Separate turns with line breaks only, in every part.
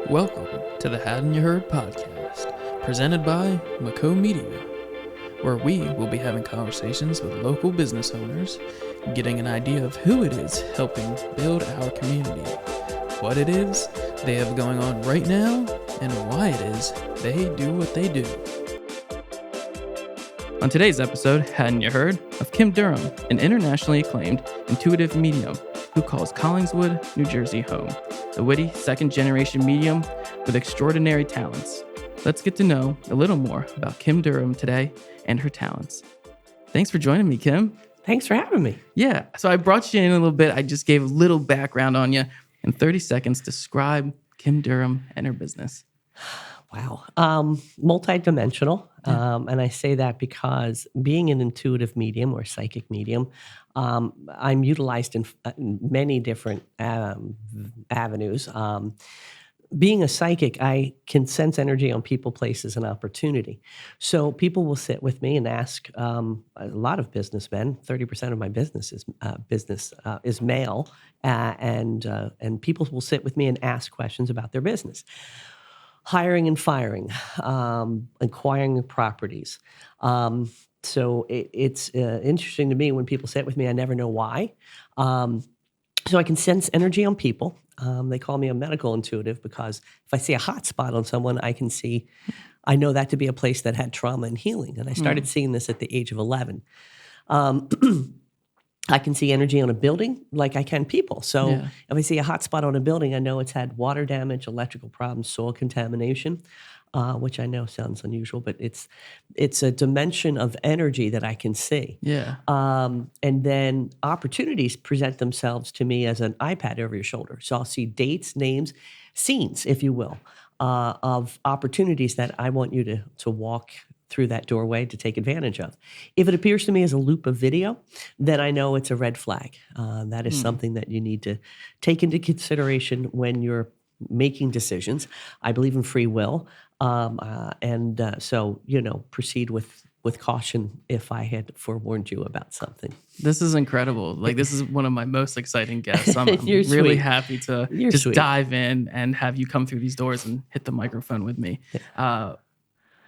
Welcome to the Haddon You Heard podcast, presented by Mako Media, where we will be having conversations with local business owners, getting an idea of who it is helping build our community, what it is they have going on right now, and why it is they do what they do. On today's episode, Hadn't You Heard of Kym Durham, an internationally acclaimed intuitive medium who calls Collingswood, New Jersey home, a witty second-generation medium with extraordinary talents. Let's get to know a little more about Kym Durham today and her talents. Thanks for joining me, Kym.
Thanks for having me.
Yeah, so I brought you in a little bit. I just gave a little background on you. In 30 seconds, describe Kym Durham and her business.
Wow. Multidimensional. And I say that because being an intuitive medium or psychic medium, I'm utilized in many different avenues. Being a psychic, I can sense energy on people, places, and opportunity. So people will sit with me and ask, a lot of businessmen, 30% of my business is male, and people will sit with me and ask questions about their business. Hiring and firing, acquiring properties. So it's interesting to me when people sit with me, I never know why. So I can sense energy on people. They call me a medical intuitive because if I see a hot spot on someone, I know that to be a place that had trauma and healing. And I started seeing this at the age of 11. I can see energy on a building like I can people. So if I see a hot spot on a building, I know it's had water damage, electrical problems, soil contamination, which I know sounds unusual, but it's a dimension of energy that I can see.
Yeah.
And then opportunities present themselves to me as an iPad over your shoulder. So I'll see dates, names, scenes, if you will, of opportunities that I want you to walk through that doorway to take advantage of. If it appears to me as a loop of video, then I know it's a red flag. That is something that you need to take into consideration when you're making decisions. I believe in free will. So, proceed with caution if I had forewarned you about something.
This is incredible. This is one of my most exciting guests. I'm
You're
really
sweet.
happy to
You're
just
sweet.
dive in and have you come through these doors and hit the microphone with me.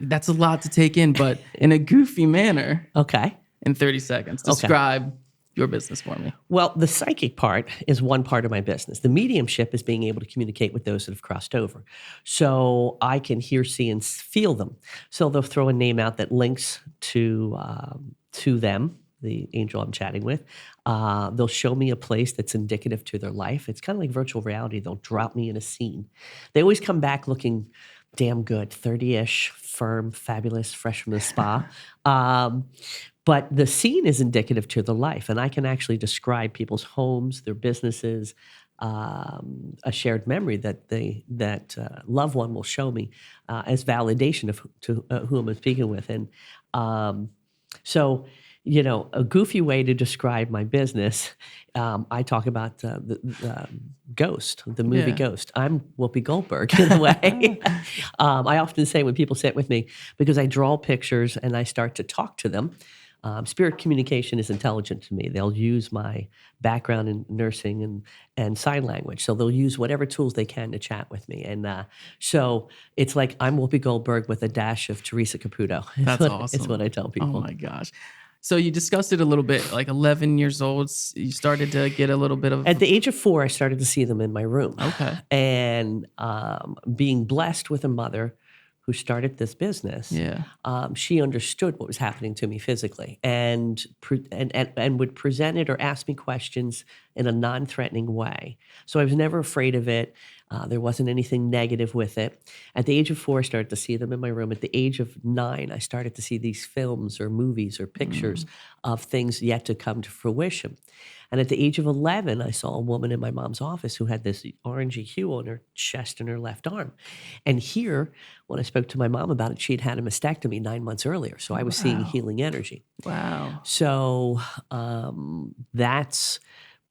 That's a lot to take in, but in a goofy manner.
Okay.
In 30 seconds, describe your business for me.
Well, the psychic part is one part of my business. The mediumship is being able to communicate with those that have crossed over. So I can hear, see, and feel them. So they'll throw a name out that links to them, the angel I'm chatting with. They'll show me a place that's indicative to their life. It's kind of like virtual reality. They'll drop me in a scene. They always come back looking damn good, 30-ish, firm, fabulous, fresh from the spa. But the scene is indicative to the life, and I can actually describe people's homes, their businesses, a shared memory that loved one will show me as validation of who I'm speaking with. And so, a goofy way to describe my business, I talk about the Ghost, the movie Ghost. I'm Whoopi Goldberg in a way. I often say when people sit with me, because I draw pictures and I start to talk to them, spirit communication is intelligent to me. They'll use my background in nursing and sign language. So they'll use whatever tools they can to chat with me. And so it's like I'm Whoopi Goldberg with a dash of Teresa Caputo.
That's awesome.
It's what I tell people.
Oh my gosh. So you discussed it a little bit, like 11 years old, you started to get a little bit of...
At the age of 4, I started to see them in my room.
Okay.
And being blessed with a mother who started this business, she understood what was happening to me physically and would present it or ask me questions in a non-threatening way. So I was never afraid of it. There wasn't anything negative with it. At the age of 4, I started to see them in my room. At the age of 9, I started to see these films or movies or pictures of things yet to come to fruition. And at the age of 11, I saw a woman in my mom's office who had this orangey hue on her chest and her left arm. And here, when I spoke to my mom about it, she had had a mastectomy 9 months earlier. So I was seeing healing energy.
Wow.
So that's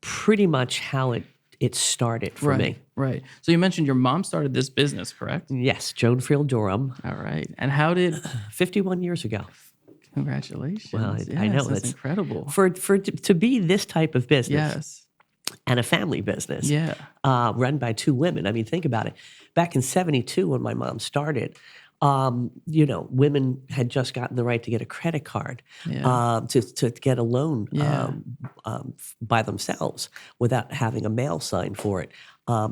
pretty much how it started for me.
Right. So you mentioned your mom started this business, correct?
Yes, Joan Durham.
All right. And how did...
51 years ago.
Congratulations.
Well, I know
that's incredible.
To be this type of business.
Yes.
and a family business
Yeah.
run by two women. I mean, think about it. Back in '72, when my mom started, women had just gotten the right to get a credit card,
Yeah.
to get a loan
Yeah.
by themselves without having a mail sign for it.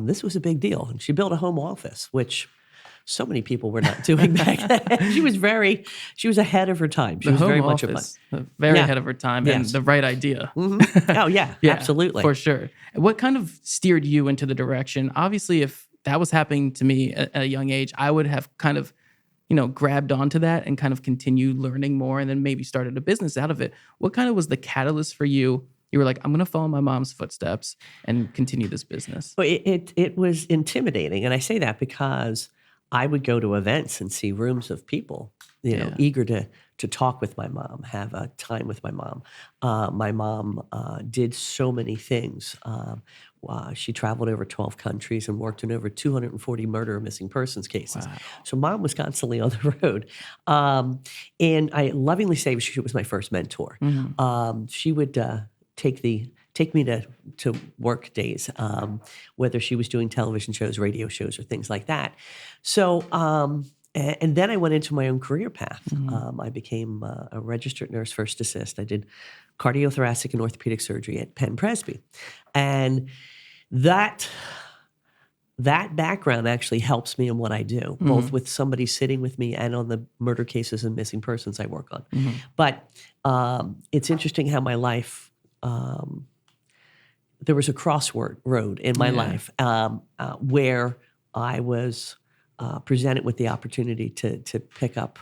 This was a big deal. And she built a home office, which so many people were not doing back then. She was ahead of her time. She
The
was
home
very much a fun.
office, very
Yeah.
ahead of her time, and
Yes.
the right idea.
Oh, yeah,
Yeah,
absolutely.
for sure. What kind of steered you into the direction? Obviously, if that was happening to me at a young age, I would have kind of, grabbed onto that and kind of continued learning more and then maybe started a business out of it. What kind of was the catalyst for you? You were like, I'm going to follow my mom's footsteps and continue this business.
But it was intimidating, and I say that because I would go to events and see rooms of people,
Yeah.
eager to talk with my mom, have a time with my mom. My mom did so many things. She traveled over 12 countries and worked in over 240 murder or missing persons cases.
Wow.
So mom was constantly on the road. And I lovingly say she was my first mentor. She would take me to work days, whether she was doing television shows, radio shows, or things like that. So, and then I went into my own career path. I became a registered nurse first assist. I did cardiothoracic and orthopedic surgery at Penn Presby. And that background actually helps me in what I do, both with somebody sitting with me and on the murder cases and missing persons I work on. But it's interesting how my life, there was a crossroad in my life where I was presented with the opportunity to pick up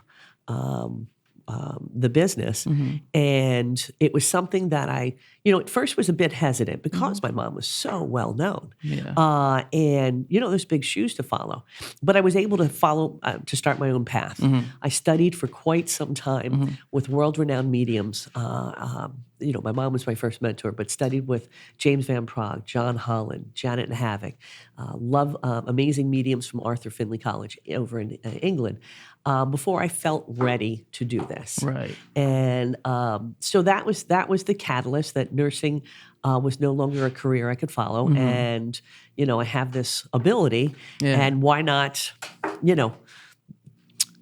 the business. And it was something that I, at first was a bit hesitant because my mom was so well known.
Yeah.
And, there's big shoes to follow. But I was able to to start my own path. I studied for quite some time with world-renowned mediums. My mom was my first mentor, but studied with James Van Praagh, John Holland, Janet Havoc, amazing mediums from Arthur Findlay College over in England, before I felt ready to do this.
Right.
And so that was the catalyst that nursing was no longer a career I could follow. And, I have this ability, and why not,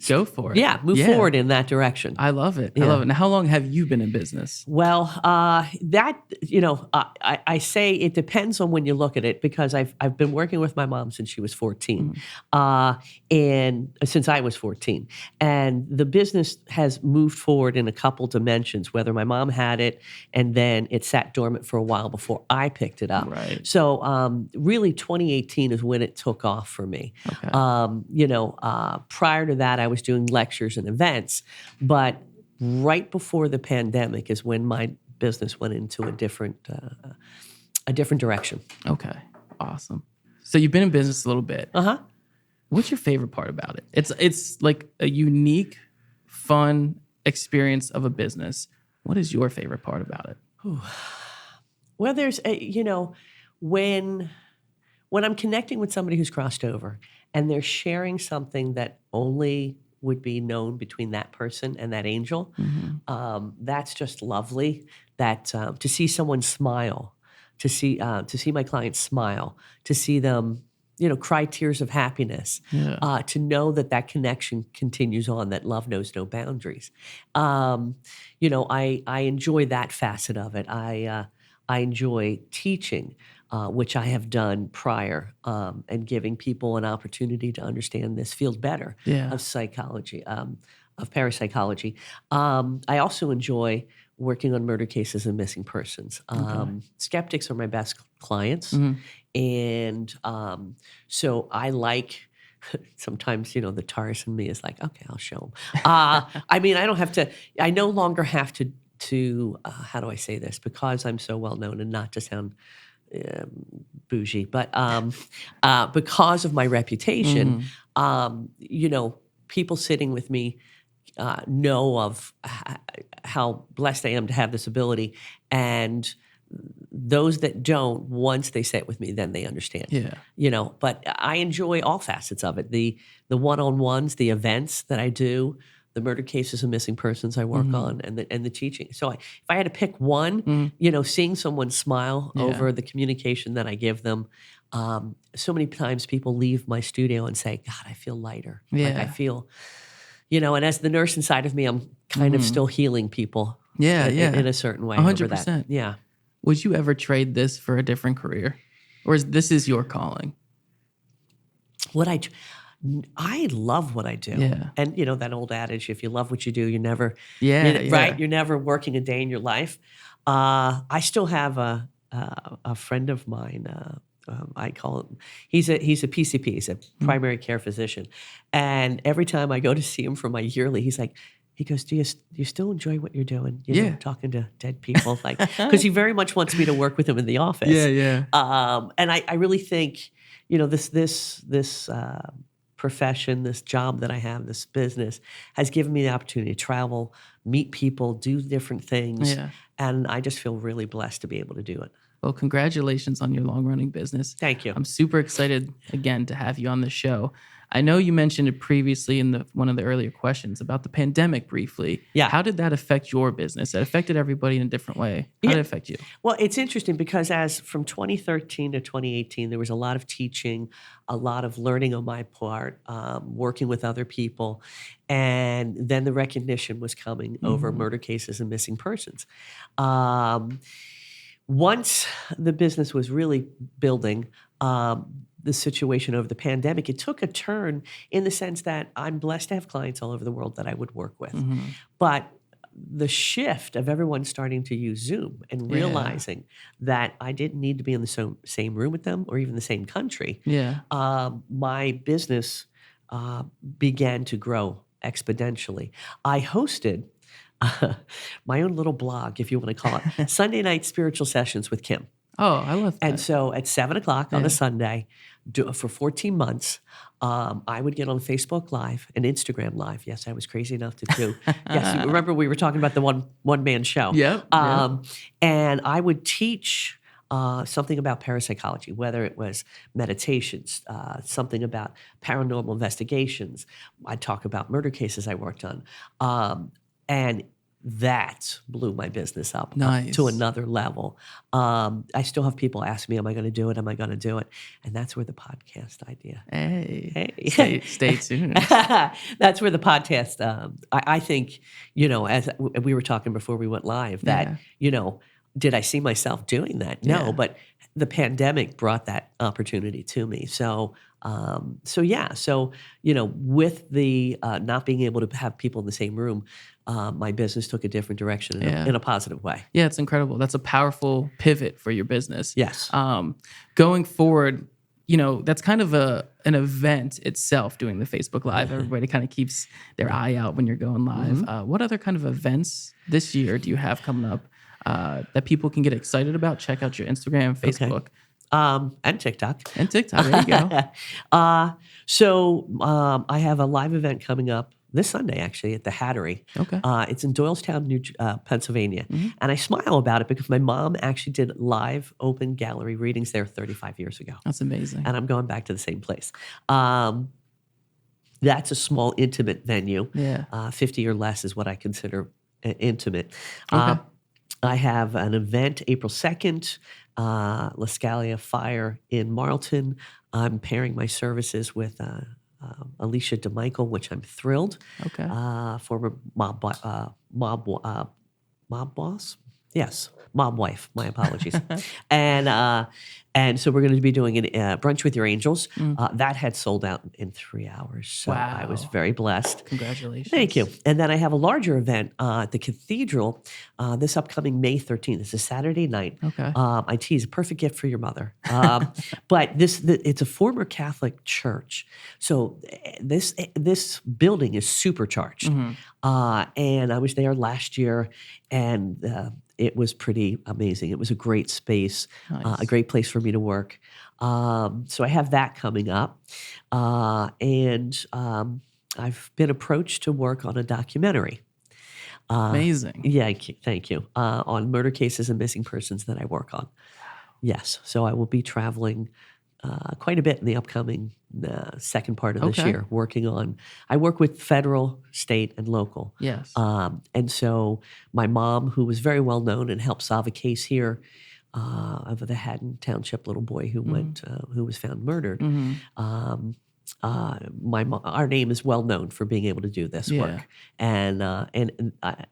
Go for it.
yeah, move forward in that direction.
I love it. I love it. Now, how long have you been in business?
Well, I say it depends on when you look at it, because I've been working with my mom since she was 14, and since I was 14, and the business has moved forward in a couple dimensions. Whether my mom had it, and then it sat dormant for a while before I picked it up.
Right.
So, really, 2018 is when it took off for me.
Okay.
Prior to that, I was doing lectures and events, but right before the pandemic is when my business went into a different direction.
Okay. Awesome. So you've been in business a little bit. What's your favorite part about it? It's like a unique, fun experience of a business. What is your favorite part about it?
Well, there's when I'm connecting with somebody who's crossed over and they're sharing something that only would be known between that person and that angel, that's just lovely. That to see someone smile, to see my clients smile, to see them, cry tears of happiness, to know that connection continues on, that love knows no boundaries. I enjoy that facet of it. I enjoy teaching, which I have done prior, and giving people an opportunity to understand this field better of psychology, of parapsychology. I also enjoy working on murder cases and missing persons. Skeptics are my best clients. And so I like, sometimes, the Taurus in me is like, okay, I'll show them. I mean, I no longer have to how do I say this? Because I'm so well known, and not to sound bougie, but because of my reputation, people sitting with me know of how blessed I am to have this ability, and those that don't, once they sit with me, then they understand. But I enjoy all facets of it. The one-on-ones, the events that I do, the murder cases and missing persons I work on, and the teaching. So if I had to pick one, seeing someone smile over the communication that I give them. So many times people leave my studio and say, God, I feel lighter. Like I feel, and as the nurse inside of me, I'm kind of still healing people in a certain way.
100%.
Over that. Yeah.
Would you ever trade this for a different career? Or this your calling?
I love what I do.
Yeah.
And that old adage, if you love what you do, you're never,
right?
You're never working a day in your life. I still have a friend of mine, I call him, he's a PCP, he's a primary care physician. And every time I go to see him for my yearly, he goes, do you still enjoy what you're doing? Talking to dead people, because he very much wants me to work with him in the office.
Yeah.
And I really think, this profession, this job that I have, this business has given me the opportunity to travel, meet people, do different things.
Yeah.
And I just feel really blessed to be able to do it.
Well, congratulations on your long-running business.
Thank you.
I'm super excited, again, to have you on the show. I know you mentioned it previously in one of the earlier questions about the pandemic briefly.
Yeah.
How did that affect your business? It affected everybody in a different way. How did it affect you?
Well, it's interesting because from 2013 to 2018, there was a lot of teaching, a lot of learning on my part, working with other people. And then the recognition was coming over murder cases and missing persons. Once the business was really building, the situation over the pandemic, it took a turn in the sense that I'm blessed to have clients all over the world that I would work with. But the shift of everyone starting to use Zoom and realizing that I didn't need to be in the same room with them or even the same country, my business began to grow exponentially. I hosted my own little blog, if you want to call it, Sunday Night Spiritual Sessions with Kym.
Oh, I love that.
And so at 7:00 on a Sunday, for 14 months, I would get on Facebook Live and Instagram Live. Yes, I was crazy enough to do. Yes, you remember we were talking about the one-man show.
Yep.
And I would teach something about parapsychology, whether it was meditations, something about paranormal investigations. I'd talk about murder cases I worked on. And that blew my business up to another level. I still have people ask me, am I going to do it? Am I going to do it? And that's where the podcast idea.
Hey. Stay tuned.
That's where the podcast, I think, as we were talking before we went live, that, did I see myself doing that? No, but the pandemic brought that opportunity to me. So with the not being able to have people in the same room, my business took a different direction in a positive way.
Yeah, it's incredible. That's a powerful pivot for your business.
Yes.
Going forward, that's kind of an event itself, doing the Facebook Live. Everybody kind of keeps their eye out when you're going live. What other kind of events this year do you have coming up that people can get excited about? Check out your Instagram, Facebook.
And TikTok.
There you go.
So I have a live event coming up this Sunday, actually, at the Haddon.
Okay.
It's in Doylestown, Pennsylvania. And I smile about it because my mom actually did live open gallery readings there 35 years ago.
That's amazing.
And I'm going back to the same place. That's a small, intimate venue.
Yeah.
50 or less is what I consider intimate.
Okay.
I have an event April 2nd, La Scalia Fire in Marlton. I'm pairing my services with Alicia DeMichael, which I'm thrilled.
Okay.
Former mob boss? Yes, mob wife. My apologies. And so we're going to be doing a brunch with your angels. That had sold out in 3 hours. So I was very blessed.
Congratulations.
Thank you. And then I have a larger event at the Cathedral this upcoming May 13th. It's a Saturday night.
Okay.
I tease, a perfect gift for your mother. But it's a former Catholic church. So this building is supercharged. And I was there last year, and it was pretty amazing. It was a great space, a great place for me to work. So I have that coming up. And I've been approached to work on a documentary.
Amazing.
Yeah, thank you. On murder cases and missing persons that I work on. Yes. So I will be traveling quite a bit in the upcoming second part of this
Okay.
year, I work with federal, state, and local.
Yes.
And so my mom, who was very well known and helped solve a case here of the Haddon Township little boy who who was found murdered. Our name is well known for being able to do this work, and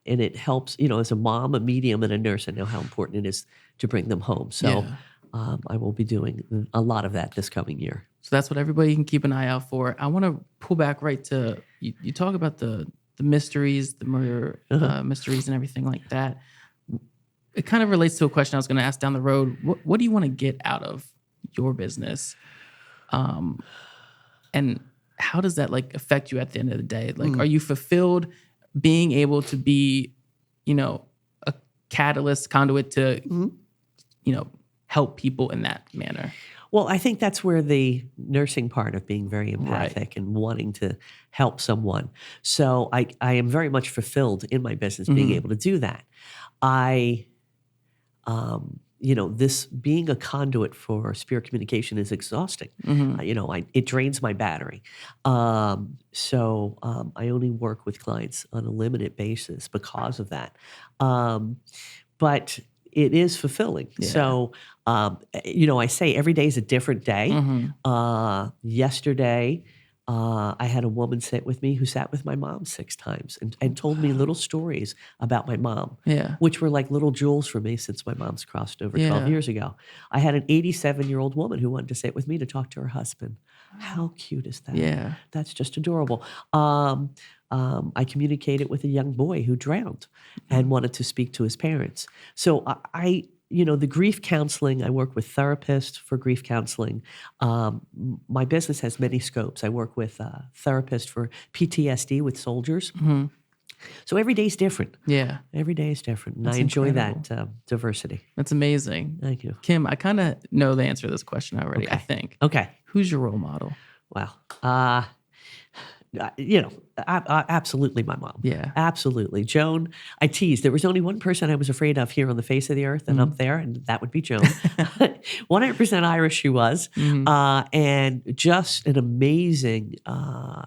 it helps. As a mom, a medium, and a nurse, I know how important it is to bring them home. So I will be doing a lot of that this coming year.
So that's what everybody can keep an eye out for. I want to pull back right to you talk about the mysteries, the murder mysteries, and everything like that. It kind of relates to a question I was going to ask down the road. What do you want to get out of your business? And how does that affect you at the end of the day? Are you fulfilled being able to be, a catalyst, conduit to, help people in that manner?
Well, I think that's where the nursing part of being very empathic and wanting to help someone. So I am very much fulfilled in my business being able to do that. This being a conduit for spirit communication is exhausting. It drains my battery. So I only work with clients on a limited basis because of that. But it is fulfilling. Yeah. So, I say every day is a different day. Yesterday, I had a woman sit with me who sat with my mom 6 times and told me little stories about my mom, which were like little jewels for me since my mom's crossed over 12 years ago. I had an 87-year-old woman who wanted to sit with me to talk to her husband. How cute is that? Yeah. That's just adorable. I communicated with a young boy who drowned and wanted to speak to his parents. So the grief counseling, I work with therapists for grief counseling. My business has many scopes. I work with therapists for PTSD with soldiers. So every day is different. Yeah. Every day is different. And I enjoy that diversity.
That's amazing.
Thank you.
Kym, I kind of know the answer to this question already, I think.
Okay.
Who's your role model?
Wow. Absolutely my mom. Yeah. Absolutely. Joan, I teased. There was only one person I was afraid of here on the face of the earth and up there, and that would be Joan. 100% Irish she was. And just an amazing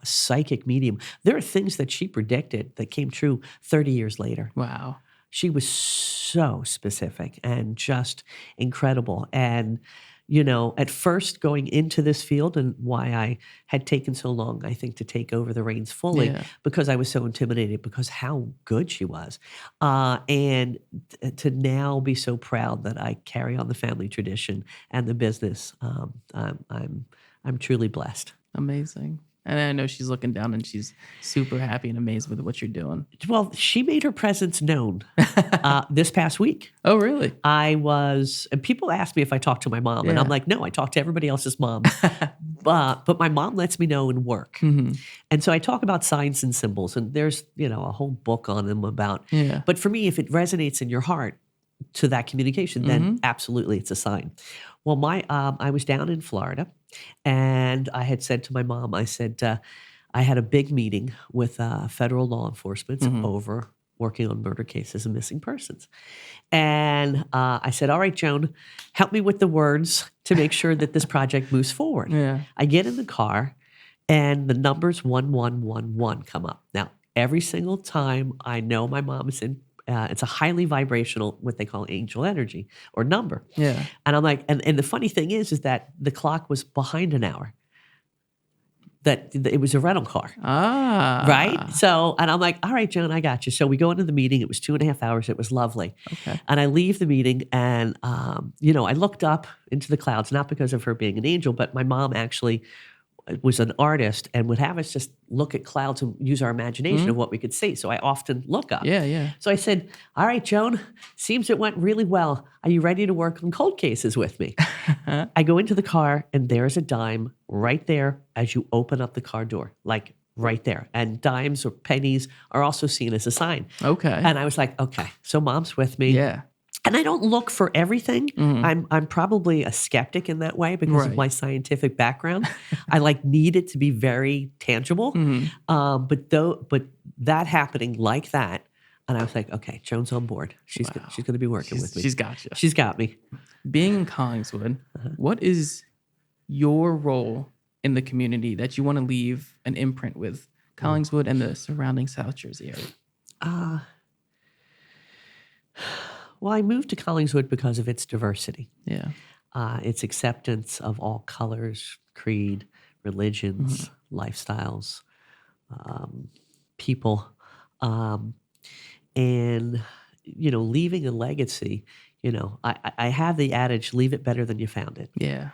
psychic medium. There are things that she predicted that came true 30 years later. Wow. She was so specific and just incredible. And at first going into this field and why I had taken so long, I think, to take over the reins fully, because I was so intimidated because how good she was. And to now be so proud that I carry on the family tradition and the business, I'm truly blessed. Amazing. And I know she's looking down and she's super happy and amazed with what you're doing. Well, she made her presence known this past week. Oh, really? And people ask me if I talk to my mom, and I'm like, no, I talk to everybody else's mom. But my mom lets me know in work. And so I talk about signs and symbols, and there's, a whole book on them about, but for me, if it resonates in your heart to that communication, then absolutely it's a sign. Well, I was down in Florida, and I had said to my mom, I said, I had a big meeting with federal law enforcement over working on murder cases and missing persons. And I said, all right, Joan, help me with the words to make sure that this project moves forward. I get in the car, and the numbers 1111 come up. Now, every single time I know my mom is in it's a highly vibrational, what they call angel energy or number. Yeah. And I'm like, and the funny thing is that the clock was behind an hour. That it was a rental car. Right? So, and I'm like, all right, Joan, I got you. So we go into the meeting. It was 2.5 hours. It was lovely. Okay. And I leave the meeting, and, I looked up into the clouds, not because of her being an angel, but my mom actually was an artist and would have us just look at clouds and use our imagination of what we could see. So I often look up. Yeah. So I said, all right, Joan, seems it went really well. Are you ready to work on cold cases with me? I go into the car, and there's a dime right there as you open up the car door, like right there. And dimes or pennies are also seen as a sign. Okay. And I was like, okay, so mom's with me. Yeah. And I don't look for everything. I'm probably a skeptic in that way because of my scientific background. I need it to be very tangible. But that happening like that, and I was like, okay, Joan's on board. She's going to be working with me. She's got you. She's got me.
Being in Collingswood, what is your role in the community that you want to leave an imprint with Collingswood and the surrounding South Jersey area?
Well, I moved to Collingswood because of its diversity,
Yeah.
its acceptance of all colors, creed, religions, lifestyles, people, and leaving a legacy. I have the adage, leave it better than you found it.
Yeah.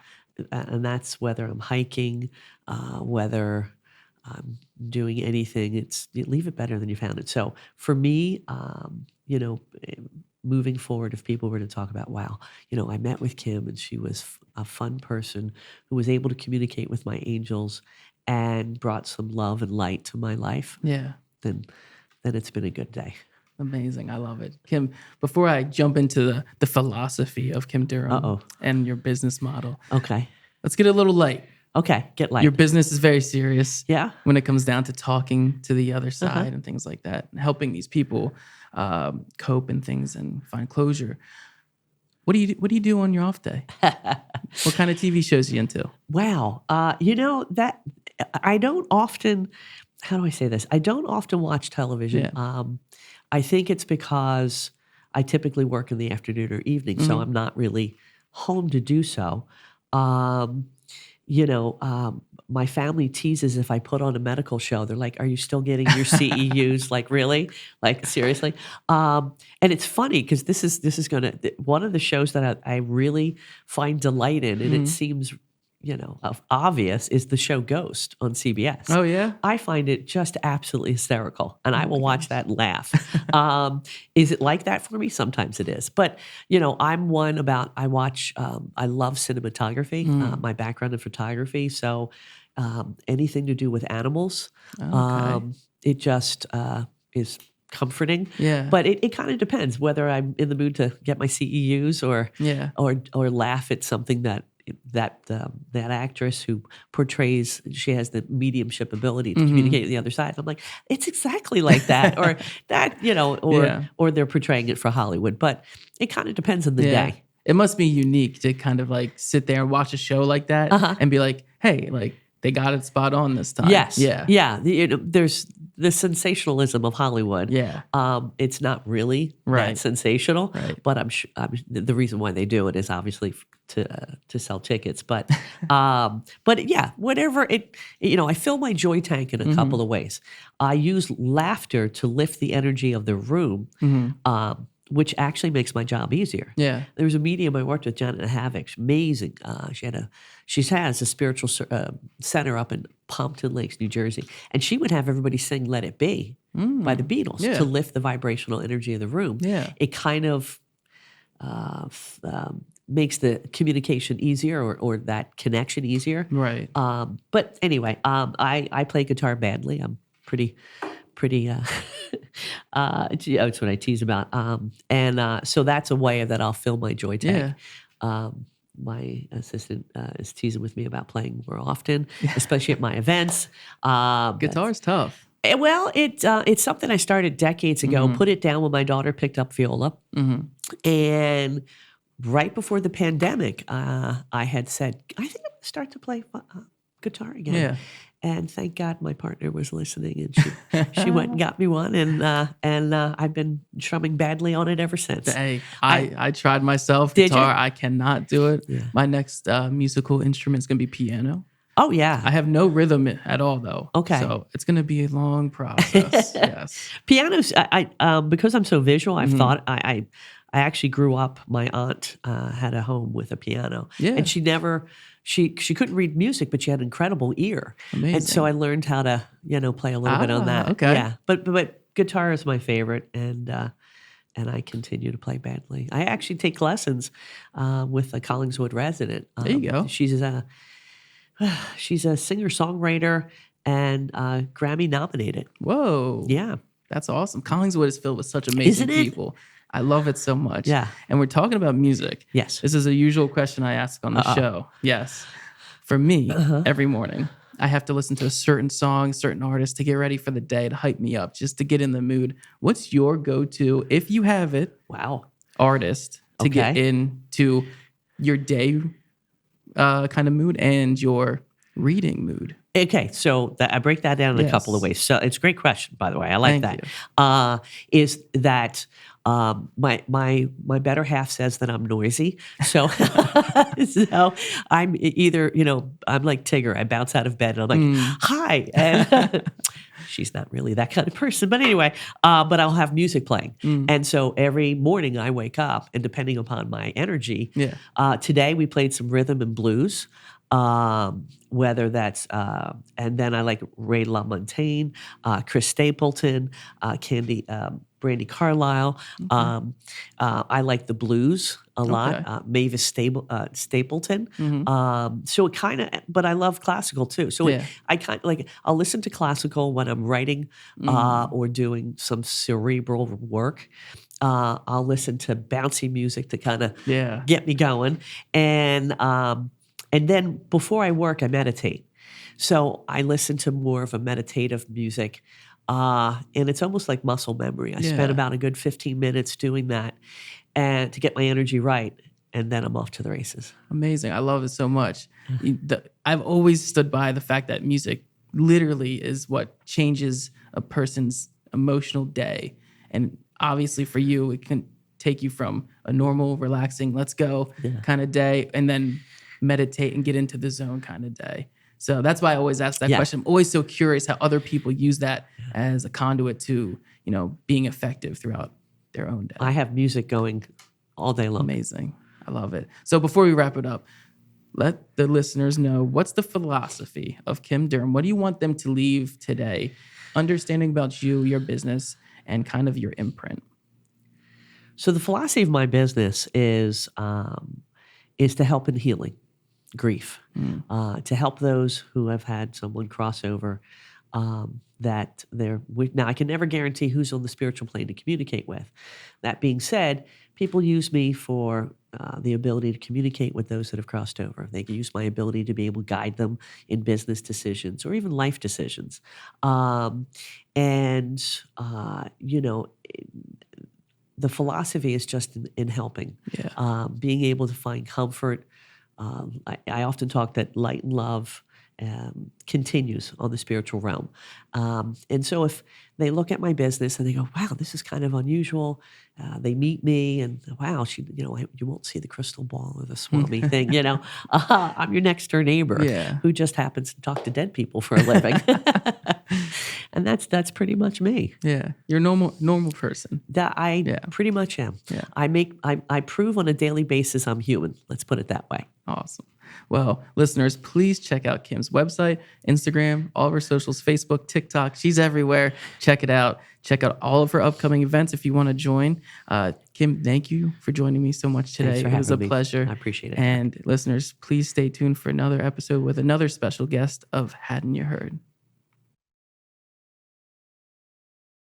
And that's whether I'm hiking, whether I'm doing anything, it's leave it better than you found it. So for me, moving forward, if people were to talk about, wow, I met with Kym and she was a fun person who was able to communicate with my angels and brought some love and light to my life,
Yeah.
then it's been a good day.
Amazing. I love it. Kym, before I jump into the philosophy of Kym Durham and your business model,
Okay.
let's get a little light.
Okay. Get light.
Your business is very serious.
Yeah.
When it comes down to talking to the other side and things like that, and helping these people cope and things and find closure. What do you do on your off day? What kind of TV shows are you into?
Wow. That I don't often, how do I say this? I don't often watch television.
Yeah.
I think it's because I typically work in the afternoon or evening, so I'm not really home to do so. My family teases if I put on a medical show. They're like, "Are you still getting your CEUs? Like, really? Like, seriously?" And it's funny because this is one of the shows that I really find delight in, and it seems obvious, is the show Ghost on CBS.
Oh yeah.
I find it just absolutely hysterical, and I will watch that and laugh. Is it like that for me? Sometimes it is. But, I'm one about, I love cinematography, my background in photography. So anything to do with animals, it just is comforting.
Yeah.
But it kind of depends whether I'm in the mood to get my CEUs or laugh at something that actress who portrays, she has the mediumship ability to communicate with the other side. I'm like, it's exactly like that, or that, or they're portraying it for Hollywood. But it kind of depends on the day.
It must be unique to kind of like sit there and watch a show like that and be like, hey, like they got it spot on this time.
Yes.
Yeah.
Yeah. There's the sensationalism of Hollywood.
Yeah.
It's not really that sensational, but I'm sure the reason why they do it is obviously to sell tickets. But yeah, whatever it, I fill my joy tank in a couple of ways. I use laughter to lift the energy of the room. Which actually makes my job easier.
Yeah.
There was a medium I worked with, Janet Havoc, amazing. She has a spiritual center up in Pompton Lakes, New Jersey, and she would have everybody sing "Let It Be" by the Beatles to lift the vibrational energy of the room. Yeah. It kind of makes the communication easier or that connection easier. Right. But anyway, I play guitar badly. I'm pretty. It's what I tease about. So that's a way that I'll fill my joy tank. Yeah. My assistant is teasing with me about playing more often, especially at my events.
Guitar's tough.
Well, it's something I started decades ago. Put it down when my daughter picked up viola. And right before the pandemic, I had said, I think I'm going to start to play guitar again. Yeah. And thank God my partner was listening, and she went and got me one, and I've been strumming badly on it ever since.
Hey, I tried myself guitar. I cannot do it. Yeah. My next musical instrument is going to be piano.
Oh yeah,
I have no rhythm at all though.
Okay,
so it's going to be a long process. Yes,
pianos. I because I'm so visual. I've thought I actually grew up. My aunt had a home with a piano, and she never. She couldn't read music, but she had an incredible ear. Amazing. And so I learned how to, play a little bit on that.
Okay.
Yeah. But guitar is my favorite, and I continue to play badly. I actually take lessons with a Collingswood resident.
There you go.
She's a singer-songwriter and Grammy nominated.
Whoa.
Yeah.
That's awesome. Collingswood is filled with such amazing people. I love it so much. Yeah. And we're talking about music.
Yes.
This is a usual question I ask on the show. Yes. For me, every morning, I have to listen to a certain song, certain artist to get ready for the day, to hype me up, just to get in the mood. What's your go-to, if you have it, artist to get into your day kind of mood and your reading mood?
Okay, so I break that down in a couple of
Yes.
ways. So it's a great question, by the way. I like
Thank
that. Is that my better half says that I'm noisy. So so I'm either I'm like Tigger. I bounce out of bed and I'm like, hi, and she's not really that kind of person. But anyway, but I'll have music playing, and so every morning I wake up, and depending upon my energy, today we played some rhythm and blues. Whether that's and then I like Ray LaMontagne, Chris Stapleton, Brandy Carlisle. I like the blues a lot. Mavis Stapleton. So it kind of, but I love classical too. So I kind of like I'll listen to classical when I'm writing or doing some cerebral work. I'll listen to bouncy music to kind of get me going, and then before I work, I meditate. So I listen to more of a meditative music. And it's almost like muscle memory. I spend about a good 15 minutes doing that and to get my energy right. And then I'm off to the races.
Amazing. I love it so much. I've always stood by the fact that music literally is what changes a person's emotional day. And obviously for you, it can take you from a normal, relaxing, let's go kind of day, and then meditate and get into the zone kind of day. So that's why I always ask that question. I'm always so curious how other people use that as a conduit to, being effective throughout their own day.
I have music going all day long.
Amazing. I love it. So before we wrap it up, let the listeners know, what's the philosophy of Kym Durham? What do you want them to leave today, understanding about you, your business, and kind of your imprint?
So the philosophy of my business is to help in healing grief, to help those who have had someone cross over that they're with. Now, I can never guarantee who's on the spiritual plane to communicate with. That being said, people use me for the ability to communicate with those that have crossed over. They can use my ability to be able to guide them in business decisions or even life decisions. The philosophy is just in helping, being able to find comfort. I often talk that light and love continues on the spiritual realm. And so if they look at my business and they go, wow, this is kind of unusual. They meet me and wow, you won't see the crystal ball or the swami thing, I'm your next door neighbor who just happens to talk to dead people for a living. And that's pretty much me.
Yeah. You're a normal person.
I pretty much am. Yeah. I prove on a daily basis I'm human. Let's put it that way.
Awesome. Well, listeners, please check out Kym's website, Instagram, all of her socials, Facebook, TikTok. She's everywhere. Check it out. Check out all of her upcoming events if you want to join. Kym, thank you for joining me so much today. It was a pleasure.
I appreciate it.
And listeners, please stay tuned for another episode with another special guest of Haddon You Heard.